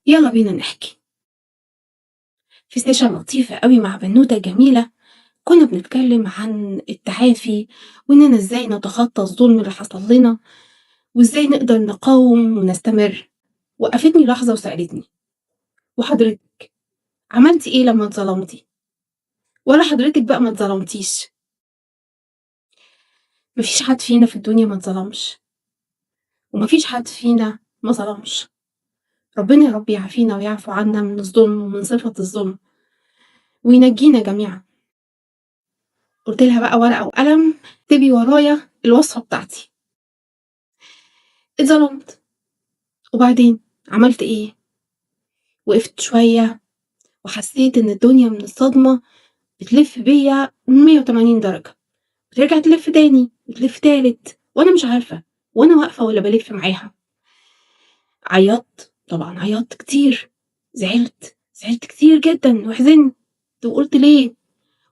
يلا بينا نحكي. في سيشن لطيفة قوي مع بنوتة جميلة، كنا بنتكلم عن التعافي وإننا إزاي نتخطى الظلم اللي حصل لنا وإزاي نقدر نقاوم ونستمر. وقفتني لحظة وسألتني: وحضرتك عملتي إيه لما اتظلمتي؟ ولا حضرتك بقى ما اتظلمتيش؟ مفيش حد فينا في الدنيا ما اتظلمش، ومفيش حد فينا ما ظلمش. ربنا يا رب يعافينا ويعفو عنا من الظلم ومن صفة الظلم وينجينا جميعا. قلت لها بقى ورقة وقلم، اكتبي ورايا الوصفة بتاعتي. اتظلمت، وبعدين عملت ايه؟ وقفت شوية وحسيت ان الدنيا من الصدمة بتلف بيا 180 درجة، بترجع تلف تاني وتلف تالت وانا مش عارفة وانا واقفة ولا بلف معاها. عيطت، طبعا عيطت كتير، زعلت كتير جدا وحزنت وقلت ليه؟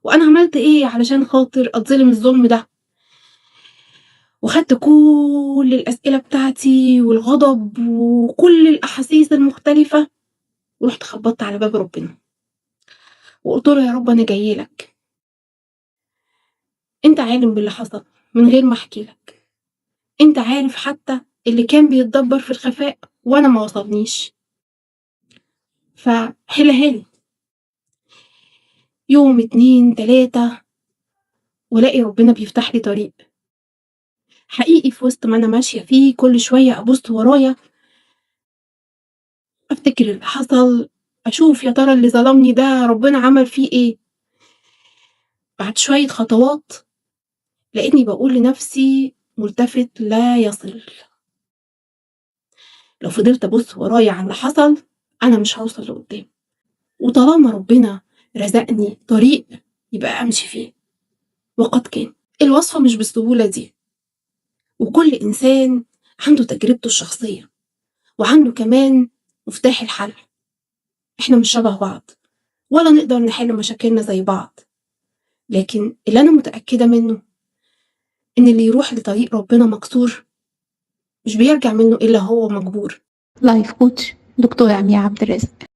وانا عملت ايه علشان خاطر اتظلم الظلم ده؟ وخدت كل الأسئلة بتاعتي والغضب وكل الأحاسيس المختلفة ورحت خبطت على باب ربنا وقلت له: يا رب أنا جاي لك، أنت عالم باللي حصل من غير ما أحكي لك، أنت عارف حتى اللي كان بيتدبر في الخفاء وأنا ما وصلنيش، فحلها لي. يوم 2 3 ولاقي ربنا بيفتح لي طريق حقيقي. في وسط ما أنا ماشية فيه كل شوية أبص ورايا، أفتكر اللي حصل، أشوف يا ترى اللي ظلمني ده ربنا عمل فيه إيه. بعد شوية خطوات لقيتني بقول لنفسي ملتفت لا يصل: لو فضلت أبص ورايا على اللي حصل أنا مش هوصل لقدام، وطالما ربنا رزقني طريق يبقى أمشي فيه. وقد كان. الوصفة مش بالسهولة دي، وكل إنسان عنده تجربته الشخصية وعنده كمان مفتاح الحل. إحنا مش شبه بعض ولا نقدر نحل مشاكلنا زي بعض، لكن اللي أنا متأكدة منه إن اللي يروح لطريق ربنا مكسور مش بيرجع منه إلا هو مجبور. لايف كوتش دكتورة أمية عبد الرازق.